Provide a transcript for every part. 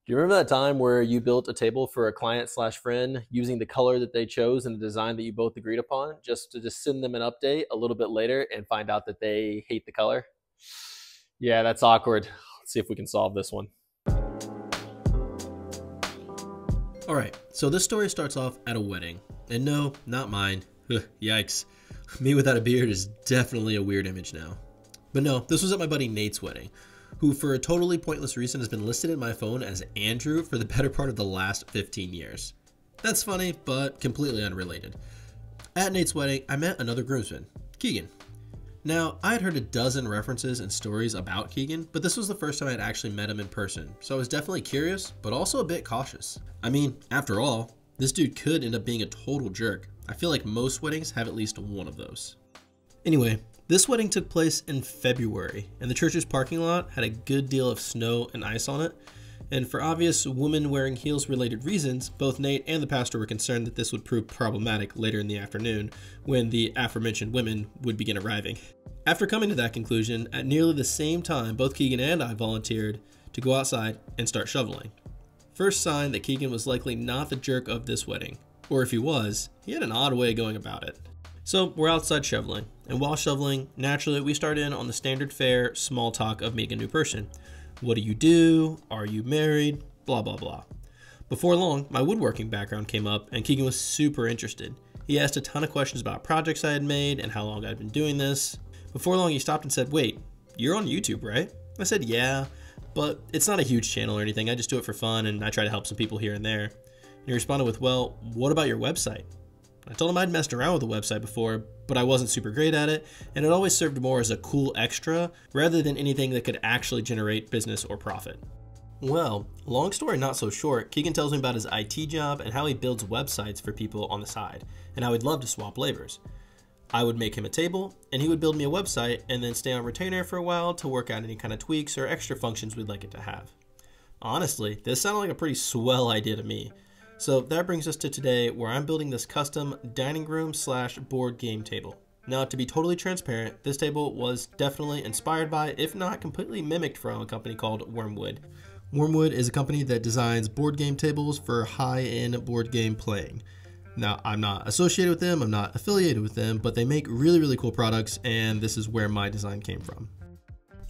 Do you remember that time where you built a table for a client slash friend using the color that they chose and the design that you both agreed upon, just to send them an update a little bit later and find out that they hate the color? Yeah, that's awkward. Let's see if we can solve this one. All right, so this story starts off at a wedding. And no, not mine. Ugh, yikes. Me without a beard is definitely a weird image now. But no, this was at my buddy Nate's wedding, who for a totally pointless reason has been listed in my phone as Andrew for the better part of the last 15 years. That's funny, but completely unrelated. At Nate's wedding, I met another groomsman, Keegan. Now, I had heard a dozen references and stories about Keegan, but this was the first time I had actually met him in person, so I was definitely curious, but also a bit cautious. I mean, after all, this dude could end up being a total jerk. I feel like most weddings have at least one of those. Anyway, this wedding took place in February, and the church's parking lot had a good deal of snow and ice on it. And for obvious women wearing heels related reasons, both Nate and the pastor were concerned that this would prove problematic later in the afternoon when the aforementioned women would begin arriving. After coming to that conclusion, at nearly the same time, both Keegan and I volunteered to go outside and start shoveling. First sign that Keegan was likely not the jerk of this wedding, or if he was, he had an odd way of going about it. So we're outside shoveling, and while shoveling, naturally we start in on the standard fare small talk of meeting a new person. What do you do? Are you married? Blah, blah, blah. Before long, my woodworking background came up and Keegan was super interested. He asked a ton of questions about projects I had made and how long I'd been doing this. Before long, he stopped and said, "Wait, you're on YouTube, right?" I said, "Yeah, but it's not a huge channel or anything. I just do it for fun and I try to help some people here and there." And he responded with, "Well, what about your website?" I told him I'd messed around with a website before, but I wasn't super great at it, and it always served more as a cool extra rather than anything that could actually generate business or profit. Well, long story not so short, Keegan tells me about his IT job and how he builds websites for people on the side, and how he'd love to swap labors. I would make him a table, and he would build me a website and then stay on retainer for a while to work out any kind of tweaks or extra functions we'd like it to have. Honestly, this sounded like a pretty swell idea to me. So that brings us to today, where I'm building this custom dining room / board game table. Now, to be totally transparent, this table was definitely inspired by, if not completely mimicked from, a company called Wyrmwood. Wyrmwood is a company that designs board game tables for high-end board game playing. Now, I'm not associated with them, I'm not affiliated with them, but they make really, really cool products, and this is where my design came from.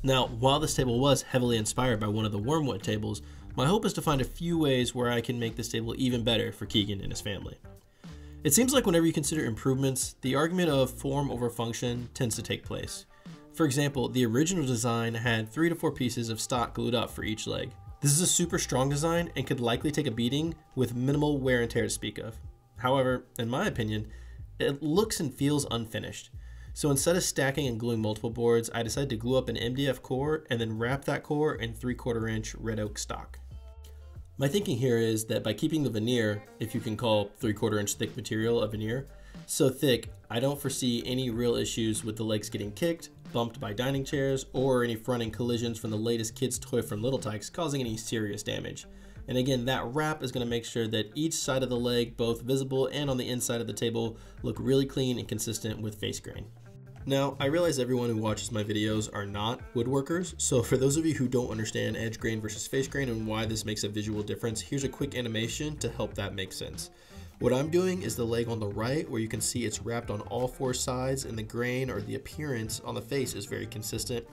Now, while this table was heavily inspired by one of the Wyrmwood tables, my hope is to find a few ways where I can make this table even better for Keegan and his family. It seems like whenever you consider improvements, the argument of form over function tends to take place. For example, the original design had 3 to 4 pieces of stock glued up for each leg. This is a super strong design and could likely take a beating with minimal wear and tear to speak of. However, in my opinion, it looks and feels unfinished. So instead of stacking and gluing multiple boards, I decided to glue up an MDF core and then wrap that core in 3/4 inch red oak stock. My thinking here is that by keeping the veneer, if you can call 3/4 inch thick material a veneer, so thick, I don't foresee any real issues with the legs getting kicked, bumped by dining chairs, or any front-end collisions from the latest kid's toy from Little Tikes causing any serious damage. And again, that wrap is going to make sure that each side of the leg, both visible and on the inside of the table, look really clean and consistent with face grain. Now, I realize everyone who watches my videos are not woodworkers, so for those of you who don't understand edge grain versus face grain and why this makes a visual difference, here's a quick animation to help that make sense. What I'm doing is the leg on the right, where you can see it's wrapped on all 4 sides, and the grain or the appearance on the face is very consistent,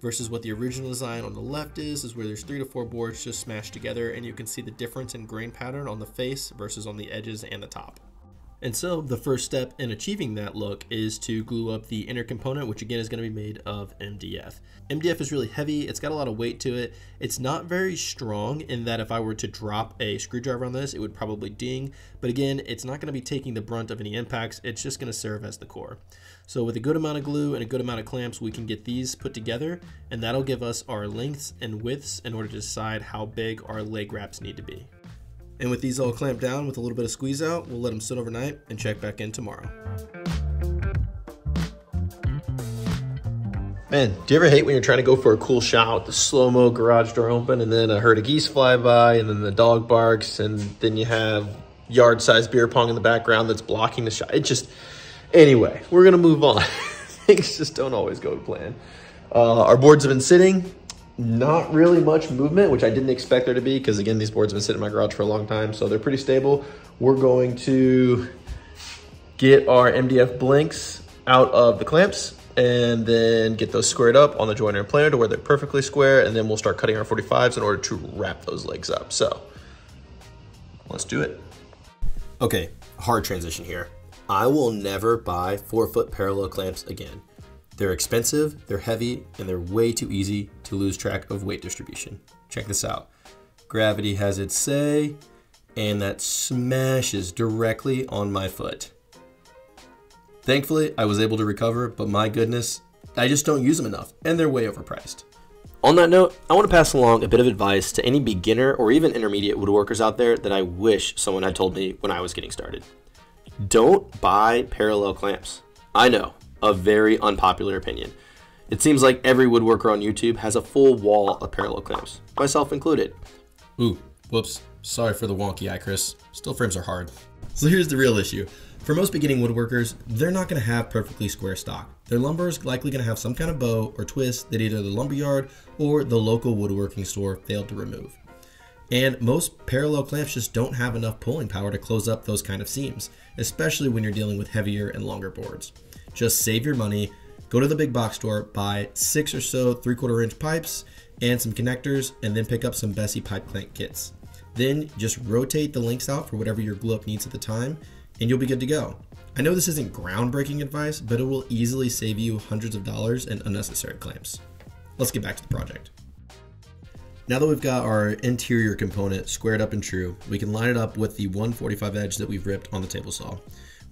versus what the original design on the left is where there's 3 to 4 boards just smashed together, and you can see the difference in grain pattern on the face versus on the edges and the top. And so the first step in achieving that look is to glue up the inner component, which again is going to be made of MDF. MDF is really heavy, it's got a lot of weight to it. It's not very strong in that if I were to drop a screwdriver on this, it would probably ding. But again, it's not going to be taking the brunt of any impacts, it's just going to serve as the core. So with a good amount of glue and a good amount of clamps, we can get these put together, and that'll give us our lengths and widths in order to decide how big our leg wraps need to be. And with these all clamped down with a little bit of squeeze out, we'll let them sit overnight and check back in tomorrow. Man, do you ever hate when you're trying to go for a cool shot with the slow-mo garage door open and then a herd of geese fly by and then the dog barks and then you have yard-sized beer pong in the background that's blocking the shot? It just, anyway, we're gonna move on. Things just don't always go to plan. Our boards have been sitting. Not really much movement, which I didn't expect there to be because, again, these boards have been sitting in my garage for a long time, so they're pretty stable. We're going to get our MDF blinks out of the clamps and then get those squared up on the joiner and planer to where they're perfectly square, and then we'll start cutting our 45s in order to wrap those legs up. So let's do it. Okay, hard transition here. I will never buy 4-foot parallel clamps again. They're expensive, they're heavy, and they're way too easy to lose track of weight distribution. Check this out. Gravity has its say, and that smashes directly on my foot. Thankfully, I was able to recover, but my goodness, I just don't use them enough, and they're way overpriced. On that note, I want to pass along a bit of advice to any beginner or even intermediate woodworkers out there that I wish someone had told me when I was getting started. Don't buy parallel clamps. I know. A very unpopular opinion. It seems like every woodworker on YouTube has a full wall of parallel clamps, myself included. Ooh, whoops. Sorry for the wonky eye, Chris. Still frames are hard. So here's the real issue. For most beginning woodworkers, they're not going to have perfectly square stock. Their lumber is likely going to have some kind of bow or twist that either the lumberyard or the local woodworking store failed to remove. And most parallel clamps just don't have enough pulling power to close up those kind of seams, especially when you're dealing with heavier and longer boards. Just save your money, go to the big box store, buy 6 or so 3/4 inch pipes and some connectors, and then pick up some Bessie pipe clamp kits. Then just rotate the links out for whatever your glue up needs at the time, and you'll be good to go. I know this isn't groundbreaking advice, but it will easily save you hundreds of dollars in unnecessary clamps. Let's get back to the project. Now that we've got our interior component squared up and true, we can line it up with the 145 edge that we've ripped on the table saw.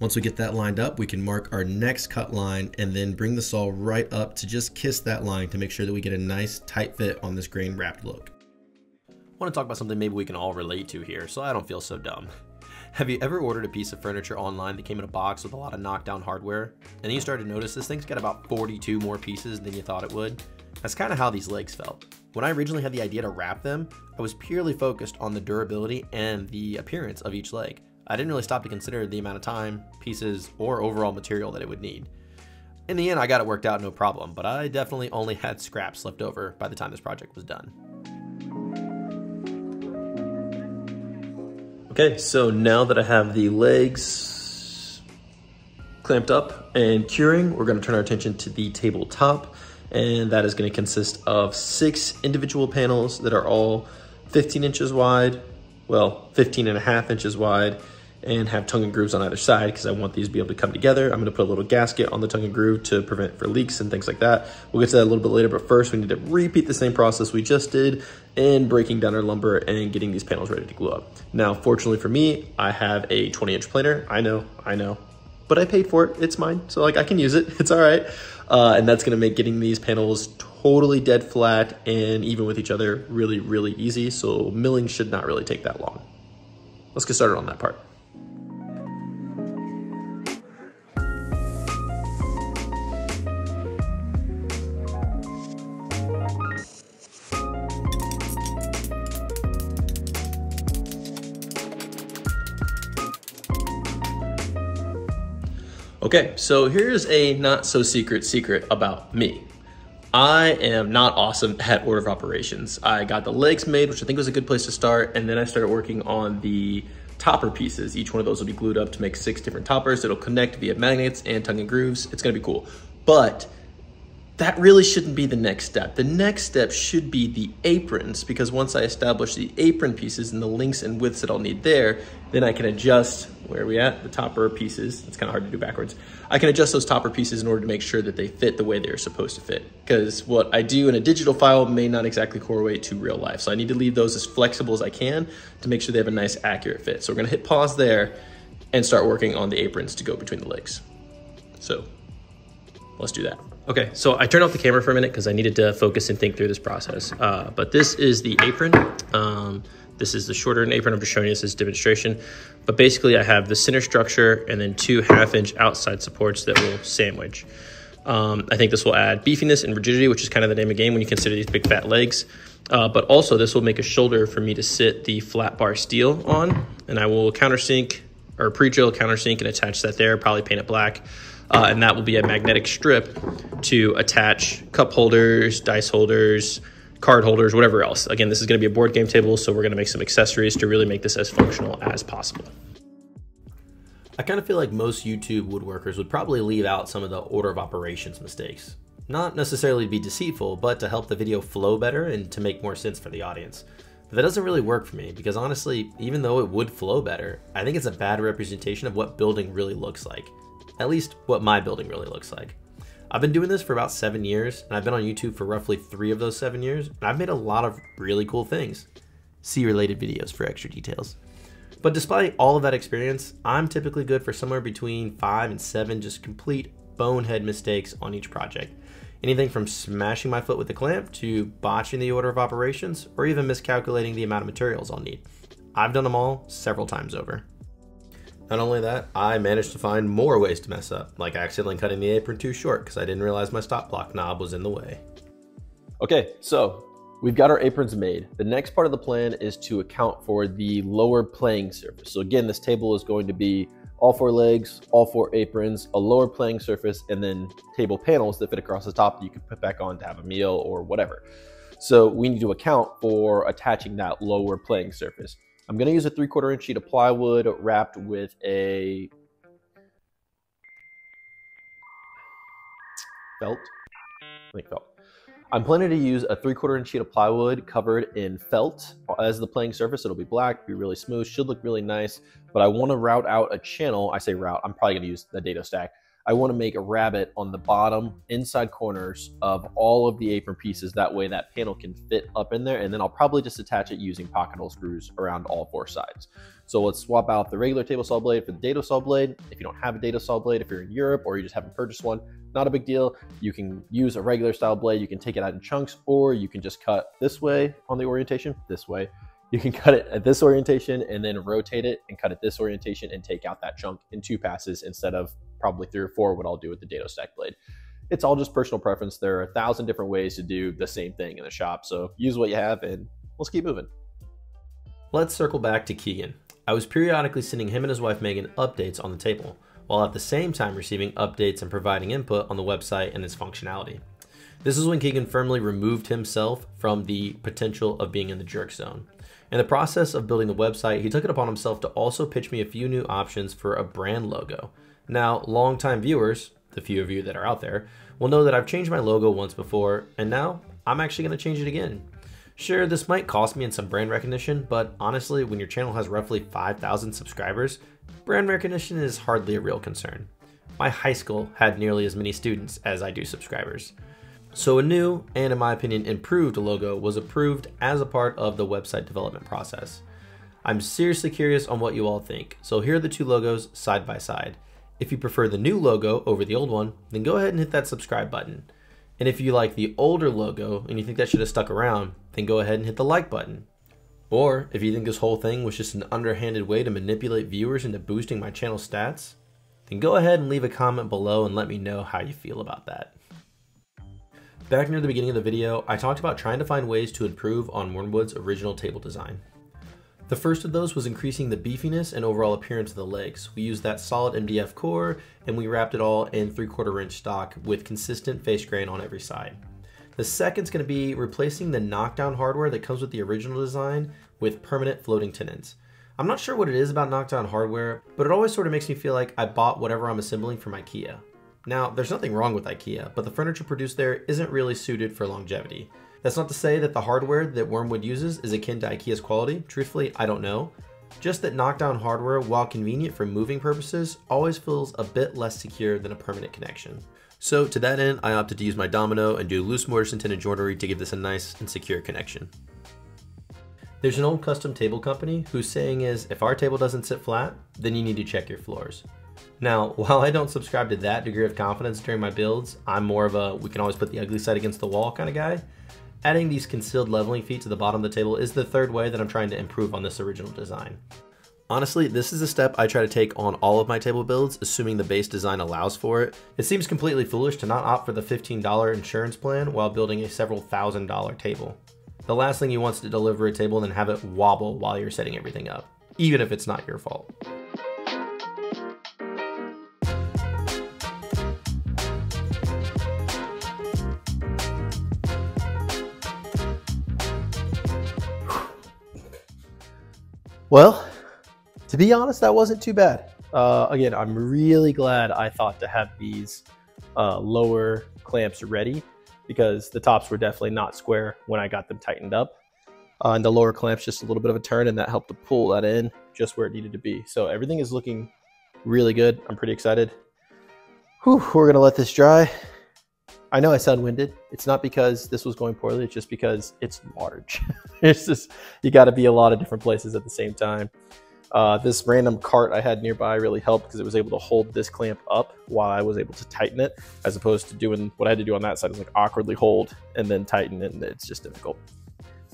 Once we get that lined up, we can mark our next cut line and then bring the saw right up to just kiss that line to make sure that we get a nice tight fit on this grain wrapped look. I want to talk about something maybe we can all relate to here, so I don't feel so dumb. Have you ever ordered a piece of furniture online that came in a box with a lot of knockdown hardware, and then you started to notice this thing's got about 42 more pieces than you thought it would? That's kind of how these legs felt. When I originally had the idea to wrap them, I was purely focused on the durability and the appearance of each leg. I didn't really stop to consider the amount of time, pieces, or overall material that it would need. In the end, I got it worked out no problem, but I definitely only had scraps left over by the time this project was done. Okay, so now that I have the legs clamped up and curing, we're going to turn our attention to the tabletop, and that is going to consist of 6 individual panels that are all 15 inches wide, well, 15.5 inches wide, and have tongue and grooves on either side because I want these to be able to come together. I'm going to put a little gasket on the tongue and groove to prevent for leaks and things like that. We'll get to that a little bit later, but first we need to repeat the same process we just did in breaking down our lumber and getting these panels ready to glue up. Now, fortunately for me, I have a 20-inch planer. I know, but I paid for it. It's mine, so like I can use it. It's all right. And that's going to make getting these panels totally dead flat and even with each other really, really easy. So milling should not really take that long. Let's get started on that part. Okay, so here's a not so secret about me. I am not awesome at order of operations. I got the legs made, which I think was a good place to start, and then I started working on the topper pieces. Each one of those will be glued up to make 6 different toppers. It'll connect via magnets and tongue and grooves. It's gonna be cool. But that really shouldn't be the next step. The next step should be the aprons, because once I establish the apron pieces and the lengths and widths that I'll need there, then I can adjust, where are we at? The topper pieces. It's kind of hard to do backwards. I can adjust those topper pieces in order to make sure that they fit the way they're supposed to fit. Because what I do in a digital file may not exactly correlate to real life. So I need to leave those as flexible as I can to make sure they have a nice accurate fit. So we're gonna hit pause there and start working on the aprons to go between the legs. So let's do that. Okay, so I turned off the camera for a minute because I needed to focus and think through this process. But this is the apron. This is the shorter apron. I'm just showing you this as demonstration. But basically I have the center structure and then 2 half-inch outside supports that will sandwich. I think this will add beefiness and rigidity, which is kind of the name of the game when you consider these big fat legs. But also this will make a shoulder for me to sit the flat bar steel on. And I will countersink or pre-drill countersink and attach that there, probably paint it black. And that will be a magnetic strip to attach cup holders, dice holders, card holders, whatever else. Again, this is going to be a board game table, so we're going to make some accessories to really make this as functional as possible. I kind of feel like most YouTube woodworkers would probably leave out some of the order of operations mistakes. Not necessarily to be deceitful, but to help the video flow better and to make more sense for the audience. But that doesn't really work for me because honestly, even though it would flow better, I think it's a bad representation of what building really looks like. At least what my building really looks like. I've been doing this for about 7 years, and I've been on YouTube for roughly 3 of those 7 years, and I've made a lot of really cool things. See related videos for extra details. But despite all of that experience, I'm typically good for somewhere between 5 and 7 just complete bonehead mistakes on each project. Anything from smashing my foot with the clamp to botching the order of operations, or even miscalculating the amount of materials I'll need. I've done them all several times over. Not only that, I managed to find more ways to mess up, like accidentally cutting the apron too short because I didn't realize my stop block knob was in the way. Okay, so we've got our aprons made. The next part of the plan is to account for the lower playing surface. So again, this table is going to be all 4 legs, all 4 aprons, a lower playing surface, and then table panels that fit across the top that you can put back on to have a meal or whatever. So we need to account for attaching that lower playing surface. I'm going to use a 3/4 inch sheet of plywood wrapped with a felt. I'm planning to use a 3/4 inch sheet of plywood covered in felt as the playing surface. It'll be black, be really smooth, should look really nice, but I want to route out a channel. I say route, I'm probably going to use the dado stack. I want to make a rabbet on the bottom inside corners of all of the apron pieces. That way that panel can fit up in there, and then I'll probably just attach it using pocket hole screws around all 4 sides. So let's swap out the regular table saw blade for the dado saw blade. If you don't have a dado saw blade, if you're in Europe or you just haven't purchased one, not a big deal. You can use a regular style blade. You can take it out in chunks, or you can just cut this way on the orientation, this way. You can cut it at this orientation and then rotate it and cut it this orientation and take out that chunk in 2 passes instead of probably 3 or 4 what I'll do with the dado stack blade. It's all just personal preference. There are 1,000 different ways to do the same thing in the shop. So use what you have and let's keep moving. Let's circle back to Keegan. I was periodically sending him and his wife Megan updates on the table, while at the same time receiving updates and providing input on the website and its functionality. This is when Keegan firmly removed himself from the potential of being in the jerk zone. In the process of building the website, he took it upon himself to also pitch me a few new options for a brand logo. Now, longtime viewers, the few of you that are out there, will know that I've changed my logo once before, and now I'm actually going to change it again. Sure, this might cost me in some brand recognition, but honestly, when your channel has roughly 5,000 subscribers, brand recognition is hardly a real concern. My high school had nearly as many students as I do subscribers. So a new, and in my opinion improved logo was approved as a part of the website development process. I'm seriously curious on what you all think, so here are the 2 logos side by side. If you prefer the new logo over the old one, then go ahead and hit that subscribe button. And if you like the older logo and you think that should have stuck around, then go ahead and hit the like button. Or if you think this whole thing was just an underhanded way to manipulate viewers into boosting my channel stats, then go ahead and leave a comment below and let me know how you feel about that. Back near the beginning of the video, I talked about trying to find ways to improve on Wyrmwood's original table design. The first of those was increasing the beefiness and overall appearance of the legs. We used that solid MDF core and we wrapped it all in 3/4 inch stock with consistent face grain on every side. The second is going to be replacing the knockdown hardware that comes with the original design with permanent floating tenons. I'm not sure what it is about knockdown hardware, but it always sort of makes me feel like I bought whatever I'm assembling from IKEA. Now, there's nothing wrong with IKEA, but the furniture produced there isn't really suited for longevity. That's not to say that the hardware that Wyrmwood uses is akin to IKEA's quality. Truthfully, I don't know. Just that knockdown hardware, while convenient for moving purposes, always feels a bit less secure than a permanent connection. So to that end, I opted to use my domino and do loose mortise and tenon joinery to give this a nice and secure connection. There's an old custom table company whose saying is, if our table doesn't sit flat, then you need to check your floors. Now, while I don't subscribe to that degree of confidence during my builds, I'm more of a we can always put the ugly side against the wall kind of guy. Adding these concealed leveling feet to the bottom of the table is the third way that I'm trying to improve on this original design. Honestly, this is a step I try to take on all of my table builds, assuming the base design allows for it. It seems completely foolish to not opt for the $15 insurance plan while building a several $1,000 table. The last thing you want is to deliver a table and then have it wobble while you're setting everything up, even if it's not your fault. Well, to be honest, that wasn't too bad. Again, I'm really glad I thought to have these lower clamps ready, because the tops were definitely not square when I got them tightened up. And the lower clamps just a little bit of a turn, and that helped to pull that in just where it needed to be. So everything is looking really good. I'm pretty excited. Whew, we're gonna let this dry. I know I sound winded. It's not because this was going poorly, it's just because it's large. It's just, you gotta be a lot of different places at the same time. This random cart I had nearby really helped, because it was able to hold this clamp up while I was able to tighten it, as opposed to doing what I had to do on that side, is like awkwardly hold and then tighten it, and it's just difficult.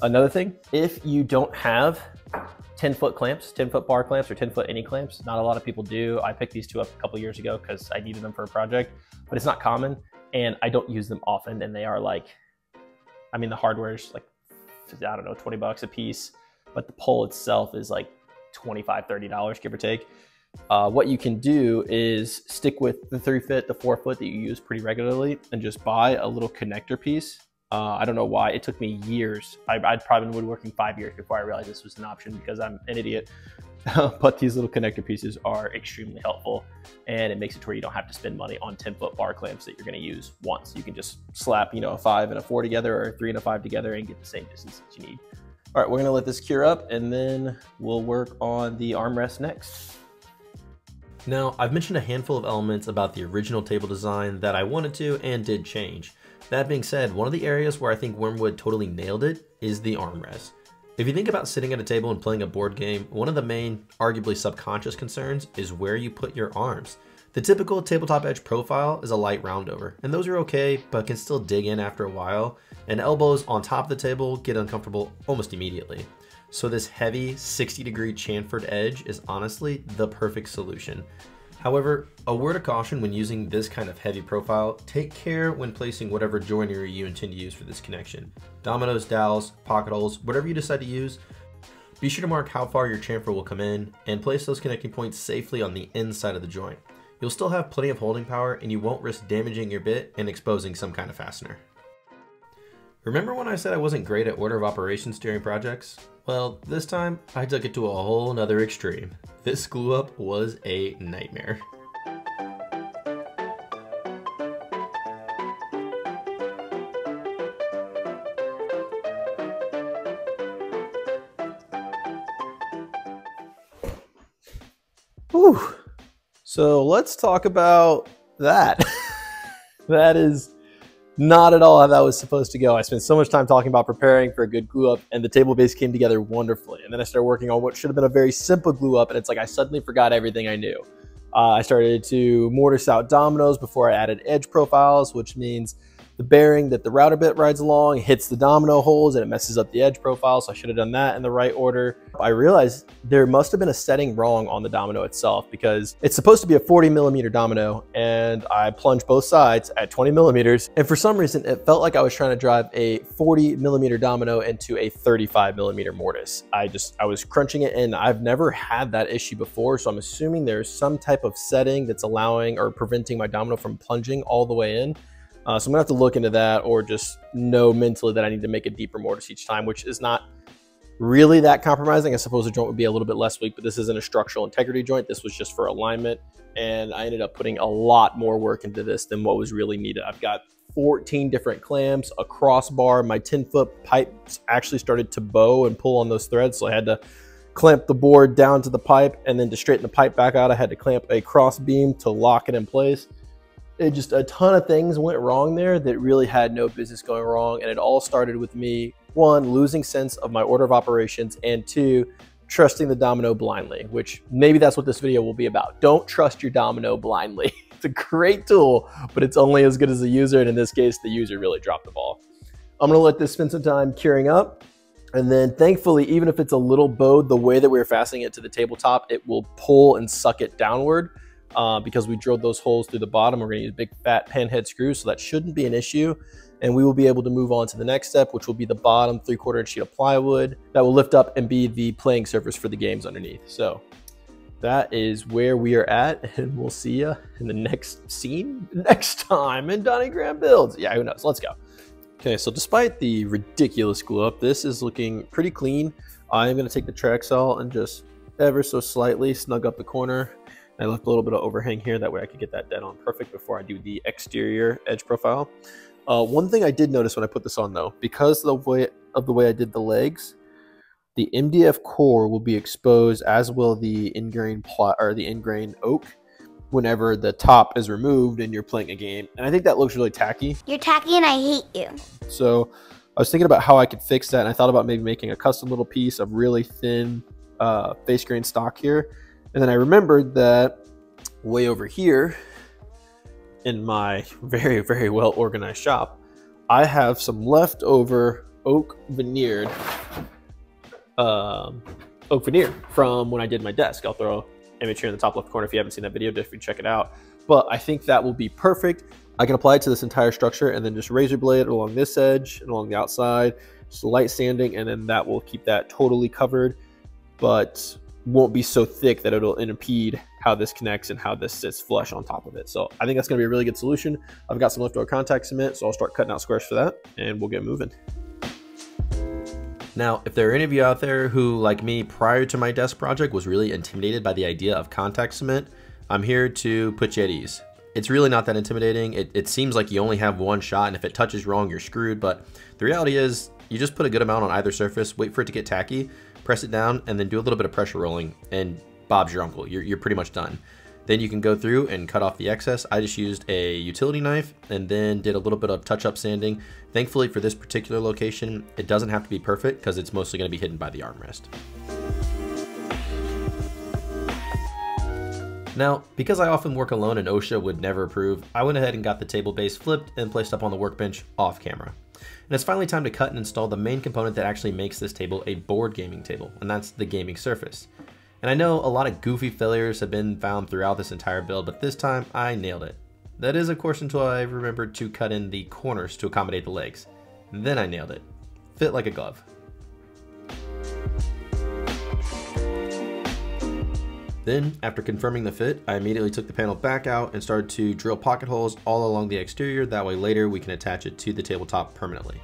Another thing, if you don't have 10-foot clamps, 10-foot bar clamps, or 10-foot any clamps, not a lot of people do. I picked these two up a couple years ago because I needed them for a project, but it's not common, and I don't use them often, and they are like, I mean, the hardware is like, I don't know, 20 bucks a piece, but the pole itself is like $25, $30, give or take. What you can do is stick with the 3-foot, the 4-foot that you use pretty regularly, and just buy a little connector piece. I don't know why. It took me years. I'd probably been woodworking 5 years before I realized this was an option, because I'm an idiot. But these little connector pieces are extremely helpful, and it makes it to where you don't have to spend money on 10-foot bar clamps that you're going to use once. You can just slap, you know, a 5 and a 4 together, or a 3 and a 5 together, and get the same distance that you need. All right, we're going to let this cure up, and then we'll work on the armrest next. Now, I've mentioned a handful of elements about the original table design that I wanted to and did change. That being said, one of the areas where I think Wyrmwood totally nailed it is the armrest. If you think about sitting at a table and playing a board game, one of the main, arguably subconscious concerns is where you put your arms. The typical tabletop edge profile is a light roundover, and those are okay, but can still dig in after a while, and elbows on top of the table get uncomfortable almost immediately. So this heavy 60-degree chamfered edge is honestly the perfect solution. However, a word of caution when using this kind of heavy profile: take care when placing whatever joinery you intend to use for this connection. Dominoes, dowels, pocket holes, whatever you decide to use, be sure to mark how far your chamfer will come in and place those connecting points safely on the inside of the joint. You'll still have plenty of holding power, and you won't risk damaging your bit and exposing some kind of fastener. Remember when I said I wasn't great at order of operations during projects? Well, this time I took it to a whole nother extreme. This glue up was a nightmare. Whew. So let's talk about that. That is not at all how that was supposed to go. I spent so much time talking about preparing for a good glue up, and the table base came together wonderfully. And then I started working on what should have been a very simple glue up, and it's like I suddenly forgot everything I knew. I started to mortise out dominoes before I added edge profiles, which means the bearing that the router bit rides along hits the domino holes and it messes up the edge profile, so I should have done that in the right order. I realized there must have been a setting wrong on the domino itself, because it's supposed to be a 40mm domino, and I plunged both sides at 20mm, and for some reason it felt like I was trying to drive a 40mm domino into a 35mm mortise. I was crunching it, and I've never had that issue before, so I'm assuming there's some type of setting that's allowing or preventing my domino from plunging all the way in. So I'm gonna have to look into that, or just know mentally that I need to make a deeper mortise each time, which is not really that compromising. I suppose the joint would be a little bit less weak, but this isn't a structural integrity joint. This was just for alignment, and I ended up putting a lot more work into this than what was really needed. I've got 14 different clamps, a crossbar. My 10-foot pipes actually started to bow and pull on those threads, so I had to clamp the board down to the pipe, and then to straighten the pipe back out, I had to clamp a cross beam to lock it in place. It just, a ton of things went wrong there that really had no business going wrong. And it all started with me, 1, losing sense of my order of operations, and 2, trusting the domino blindly, which maybe that's what this video will be about. Don't trust your domino blindly. It's a great tool, but it's only as good as the user. And in this case, the user really dropped the ball. I'm gonna let this spend some time curing up. And then thankfully, even if it's a little bowed, the way that we're fastening it to the tabletop, it will pull and suck it downward. Because we drilled those holes through the bottom. We're going to use big fat panhead screws, so that shouldn't be an issue. And we will be able to move on to the next step, which will be the bottom 3/4 inch sheet of plywood that will lift up and be the playing surface for the games underneath. So that is where we are at, and we'll see you in the next scene next time in DonnyGrahamBuilds. Yeah, who knows? Let's go. Okay, so despite the ridiculous glue up, this is looking pretty clean. I'm going to take the Traxol and just ever so slightly snug up the corner. I left a little bit of overhang here, that way I could get that dead on perfect before I do the exterior edge profile. One thing I did notice when I put this on though, because of the way I did the legs, the MDF core will be exposed, as will the ingrain oak, whenever the top is removed and you're playing a game. And I think that looks really tacky. You're tacky and I hate you. So I was thinking about how I could fix that, and I thought about maybe making a custom little piece of really thin face grain stock here. And then I remembered that way over here in my very, very well organized shop, I have some leftover oak veneer from when I did my desk. I'll throw an image here in the top left corner if you haven't seen that video, definitely check it out. But I think that will be perfect. I can apply it to this entire structure and then just razor blade it along this edge and along the outside, just light sanding, and then that will keep that totally covered, but won't be so thick that it'll impede how this connects and how this sits flush on top of it. So I think that's going to be a really good solution. I've got some leftover contact cement, so I'll start cutting out squares for that and we'll get moving. Now, if there are any of you out there who, like me, prior to my desk project was really intimidated by the idea of contact cement, I'm here to put you at ease. It's really not that intimidating. It seems like you only have one shot, and if it touches wrong, you're screwed. But the reality is you just put a good amount on either surface, wait for it to get tacky, press it down, and then do a little bit of pressure rolling, and Bob's your uncle. You're pretty much done. Then you can go through and cut off the excess. I just used a utility knife and then did a little bit of touch-up sanding. Thankfully for this particular location, it doesn't have to be perfect because it's mostly going to be hidden by the armrest. Now, because I often work alone and OSHA would never approve, I went ahead and got the table base flipped and placed up on the workbench off camera. And it's finally time to cut and install the main component that actually makes this table a board gaming table, and that's the gaming surface. And I know a lot of goofy failures have been found throughout this entire build, but this time I nailed it. That is, of course, until I remembered to cut in the corners to accommodate the legs. Then I nailed it. Fit like a glove. Then, after confirming the fit, I immediately took the panel back out and started to drill pocket holes all along the exterior. That way later we can attach it to the tabletop permanently.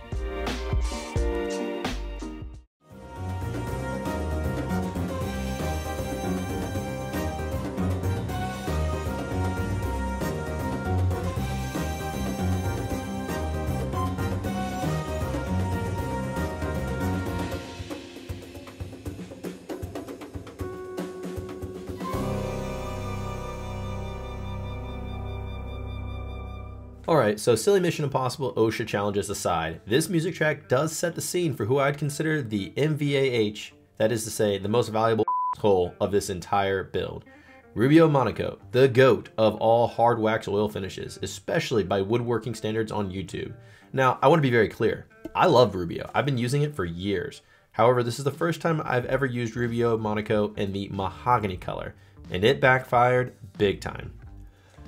Alright, so silly Mission Impossible OSHA challenges aside, this music track does set the scene for who I'd consider the MVAH, that is to say, the most valuable hole of this entire build. Rubio Monaco, the GOAT of all hard wax oil finishes, especially by woodworking standards on YouTube. Now, I want to be very clear, I love Rubio, I've been using it for years. However, this is the first time I've ever used Rubio Monaco in the mahogany color, and it backfired big time.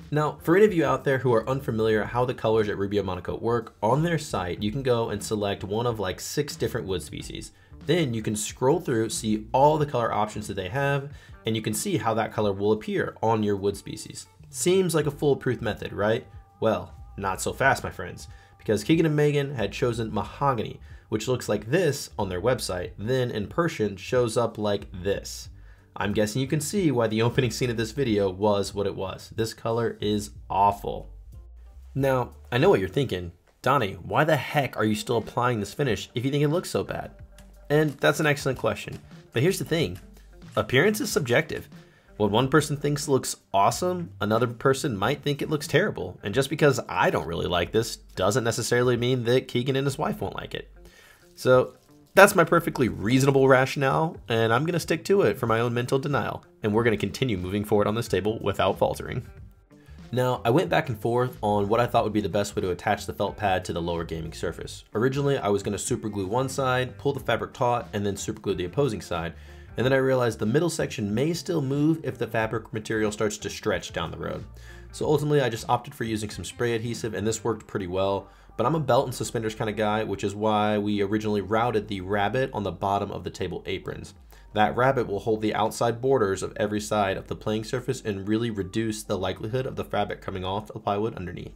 Now, for any of you out there who are unfamiliar how the colors at Rubio Monaco work, on their site you can go and select one of like 6 different wood species. Then you can scroll through, see all the color options that they have, and you can see how that color will appear on your wood species. Seems like a foolproof method, right? Well, not so fast, my friends, because Keegan and Megan had chosen mahogany, which looks like this on their website, then in person shows up like this. I'm guessing you can see why the opening scene of this video was what it was. This color is awful. Now, I know what you're thinking. Donnie, why the heck are you still applying this finish if you think it looks so bad? And that's an excellent question. But here's the thing. Appearance is subjective. What one person thinks looks awesome, another person might think it looks terrible. And just because I don't really like this doesn't necessarily mean that Keegan and his wife won't like it. So that's my perfectly reasonable rationale, and I'm going to stick to it for my own mental denial, and we're going to continue moving forward on this table without faltering. Now, I went back and forth on what I thought would be the best way to attach the felt pad to the lower gaming surface. Originally, I was going to super glue one side, pull the fabric taut, and then super glue the opposing side, and then I realized the middle section may still move if the fabric material starts to stretch down the road. So ultimately, I just opted for using some spray adhesive, and this worked pretty well. But I'm a belt and suspenders kind of guy, which is why we originally routed the rabbet on the bottom of the table aprons. That rabbet will hold the outside borders of every side of the playing surface and really reduce the likelihood of the fabric coming off the plywood underneath.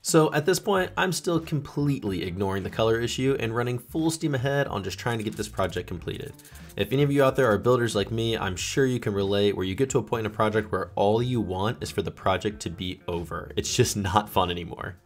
So at this point, I'm still completely ignoring the color issue and running full steam ahead on just trying to get this project completed. If any of you out there are builders like me, I'm sure you can relate where you get to a point in a project where all you want is for the project to be over. It's just not fun anymore.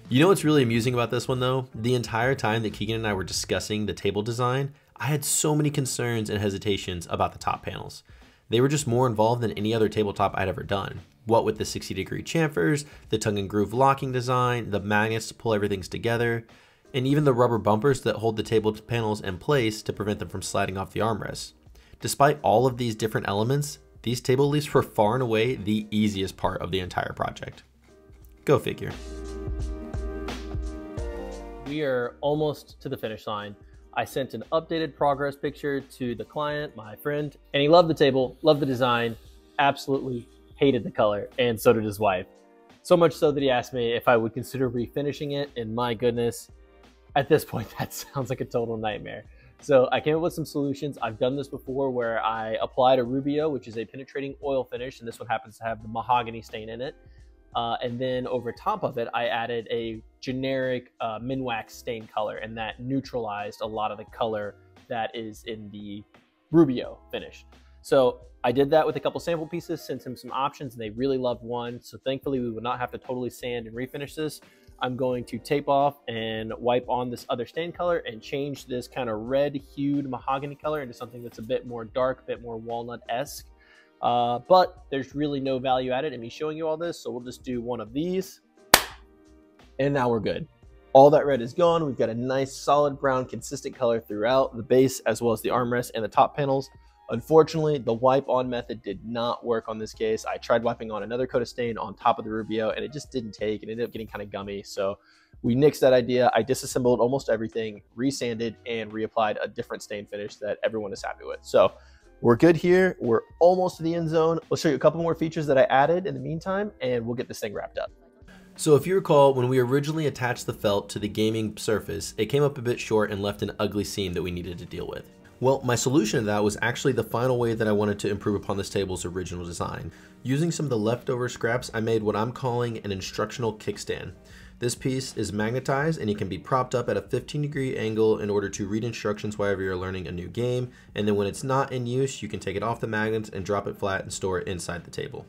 You know what's really amusing about this one though? The entire time that Keegan and I were discussing the table design, I had so many concerns and hesitations about the top panels. They were just more involved than any other tabletop I'd ever done. What with the 60-degree chamfers, the tongue and groove locking design, the magnets to pull everything together, and even the rubber bumpers that hold the table panels in place to prevent them from sliding off the armrests. Despite all of these different elements, these table leaves were far and away the easiest part of the entire project. Go figure. We are almost to the finish line. I sent an updated progress picture to the client, my friend, and he loved the table, loved the design, absolutely hated the color, and so did his wife. So much so that he asked me if I would consider refinishing it, and my goodness, at this point, that sounds like a total nightmare. So I came up with some solutions. I've done this before where I applied a Rubio, which is a penetrating oil finish, and this one happens to have the mahogany stain in it. And then over top of it, I added a generic Minwax stain color, and that neutralized a lot of the color that is in the Rubio finish. So I did that with a couple sample pieces, sent him some options, and they really loved one. So thankfully, we would not have to totally sand and refinish this. I'm going to tape off and wipe on this other stain color and change this kind of red hued mahogany color into something that's a bit more dark, a bit more walnut-esque. But there's really no value added in me showing you all this, so we'll just do one of these, and now we're good. All that red is gone. We've got a nice solid brown consistent color throughout the base as well as the armrest and the top panels. Unfortunately, the wipe on method did not work on this case. I tried wiping on another coat of stain on top of the Rubio and it just didn't take. It ended up getting kind of gummy, so we nixed that idea. I disassembled almost everything, resanded, and reapplied a different stain finish that everyone is happy with. So we're good here. We're almost to the end zone. We'll show you a couple more features that I added in the meantime, and we'll get this thing wrapped up. So if you recall, when we originally attached the felt to the gaming surface, it came up a bit short and left an ugly seam that we needed to deal with. Well, my solution to that was actually the final way that I wanted to improve upon this table's original design. Using some of the leftover scraps, I made what I'm calling an instructional kickstand. This piece is magnetized and it can be propped up at a 15-degree angle in order to read instructions whenever you're learning a new game, and then when it's not in use, you can take it off the magnets and drop it flat and store it inside the table.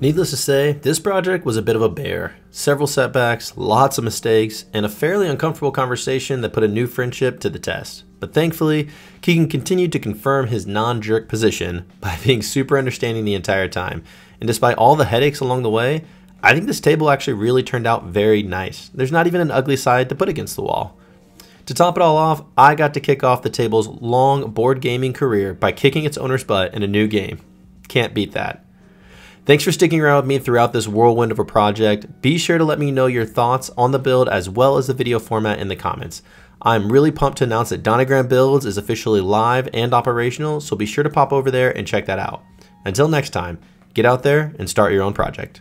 Needless to say, this project was a bit of a bear. Several setbacks, lots of mistakes, and a fairly uncomfortable conversation that put a new friendship to the test. But thankfully, Keegan continued to confirm his non-jerk position by being super understanding the entire time. And despite all the headaches along the way, I think this table actually really turned out very nice. There's not even an ugly side to put against the wall. To top it all off, I got to kick off the table's long board gaming career by kicking its owner's butt in a new game. Can't beat that. Thanks for sticking around with me throughout this whirlwind of a project. Be sure to let me know your thoughts on the build as well as the video format in the comments. I'm really pumped to announce that DonnyGrahamBuilds is officially live and operational, so be sure to pop over there and check that out. Until next time, get out there and start your own project.